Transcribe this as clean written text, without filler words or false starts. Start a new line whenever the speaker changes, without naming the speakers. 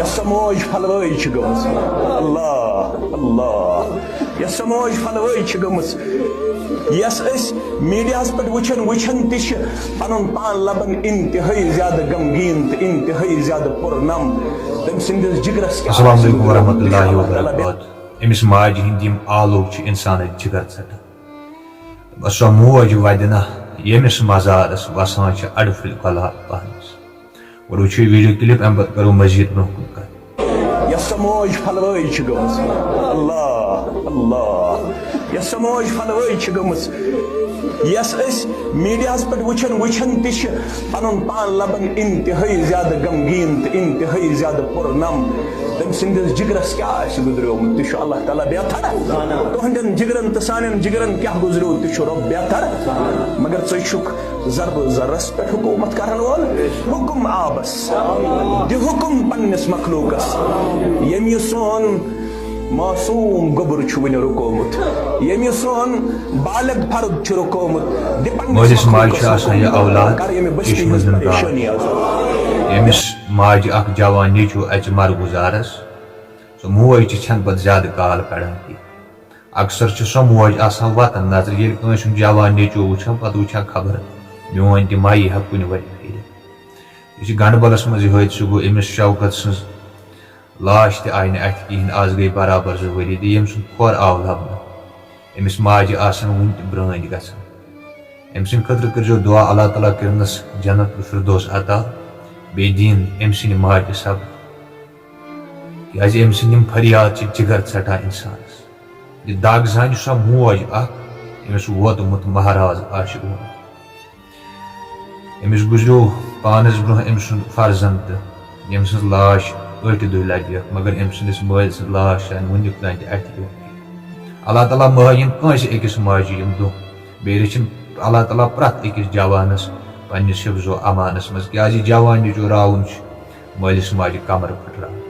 یس موج پھلوٲے چھِ گٔمٕژ اللہ اللہ یس موج پھلوٲے چھِ گٔمٕژ یس أسۍ میٖڈیاہس پٮ۪ٹھ وٕچھان تہِ چھِ پنُن پان لبان انتہٲئی زیادٕ غمگیٖن تہٕ انتہٲئی زیادٕ پُرنم تٔمۍ سٕنٛدِس جگرس
السلام علیکم ورحمۃ اللہ وبرکاتہ. أمِس ماجہِ ہٕنٛدۍ یِم آلوٗ چھِ اِنسانَس جگر ژٹان. سۄ موج وَدِنا ییٚمِس مزارس وسان چھِ اَڑٕ پھٕلۍ کۄلہٕ پہنس. گۄڈٕ وٕچھو یہِ ویڈیو کلپ اَمہِ پتہٕ کرو مزیٖد برونٛہہ کُن کتھ.
یس موج پھلوٲے چھِ گٔمٕژ اللہ اللہ یس موج پھلوٲے چھِ گٔمٕژ یس أسۍ میٖڈیاہس پٮ۪ٹھ وٕچھان تہِ چھِ پنُن پان لبان انتہٲئی زیادٕ غمگیٖن تہٕ انتہٲئی زیادٕ پُرنم تٔمۍ سٕنٛدِس جگرس کیٛاہ آسہِ گُزریومُت تہِ چھُ اللہ تعالیٰ بہتر. تُہنٛدٮ۪ن جگرن تہٕ سانٮ۪ن جگرن کیٛاہ گُزریو تہِ چھُ رۄب بہتر. مگر ژٕ چھُکھ ضربہٕ ذرس پٮ۪ٹھ حکوٗمت کرن وول. حُکم آبس دِ حُکم پننِس مخلوٗقس ییٚمۍ یہِ سون معصوٗم گوٚبُر چھُ وُنہِ رُکومُت ییٚمۍ یہِ سون بالغ فرد چھُ رُکومُت.
مٲلِس ماجہِ چھُ آسان یہِ اولاد یہِ چھُ زِندٕ. ییٚمِس ماجہِ اکھ جوان نیٚچوٗ اَژِ مرگُزارس سۄ موج تہِ چھنہٕ پتہٕ زیادٕ کال کڑان کینٛہہ. اکثر چھِ سۄ موج آسان وطن نظرِ ییٚلہِ کٲنٛسہِ ہُنٛد جوان نیٚچوٗ وٕچھان پتہٕ وٕچھان خبر میون تہِ ما یی ہا کُنہِ ؤرۍ پھیٖرِتھ. یہِ چھِ گنڈبلس منٛز یِہوے سُہ گوٚو أمِس شوکت سٕنٛز لاش تہِ آیہِ نہٕ اَتھِ کِہینۍ. آز گٔے برابر 2 ؤری تہٕ ییٚمہِ سُنٛد کھۄر آو لبنہٕ. أمِس ماجہِ آسن وُنہِ تہِ برٲنۍ گژھان. أمۍ سٕنٛدِ خٲطرٕ کٔرۍزیو دُعا اللہ تعالیٰ کٔرنس جنت الفردوس عطا بیٚیہِ دِیِن أمۍ سٕنٛدِ ماجہِ صبر کیٛازِ أمۍ سٕنٛدۍ یِم فریاد چھِ جگر ژٹان اِنسانس. یہِ دگ زانہِ سۄ موج اکھ ییٚمِس ووتمُت مہراز آسہِ گوٚمُت. أمِس گُزریو پانس برونٛہہ أمۍ سُنٛد فرزند تہٕ ییٚمۍ سٕنٛز لاش 8 دۄہہِ لبہِ مگر أمۍ سٕنٛدِس مٲلۍ سٕنٛز لاش چھنہٕ وُنیُک تام تہِ اَتھِ یِوان. اللہ تعالیٰ مٲیِن کٲنٛسہِ أکِس ماجہِ یِم دۄہ. بیٚیہِ رٔچھِن اللہ تعالیٰ پرٛٮ۪تھ أکِس جوانس پننِس حِفظو امانس منٛز کیٛازِ جوان نیٚچوٗ راوُن چھُ مٲلِس ماجہِ کمر پھٕٹراوان.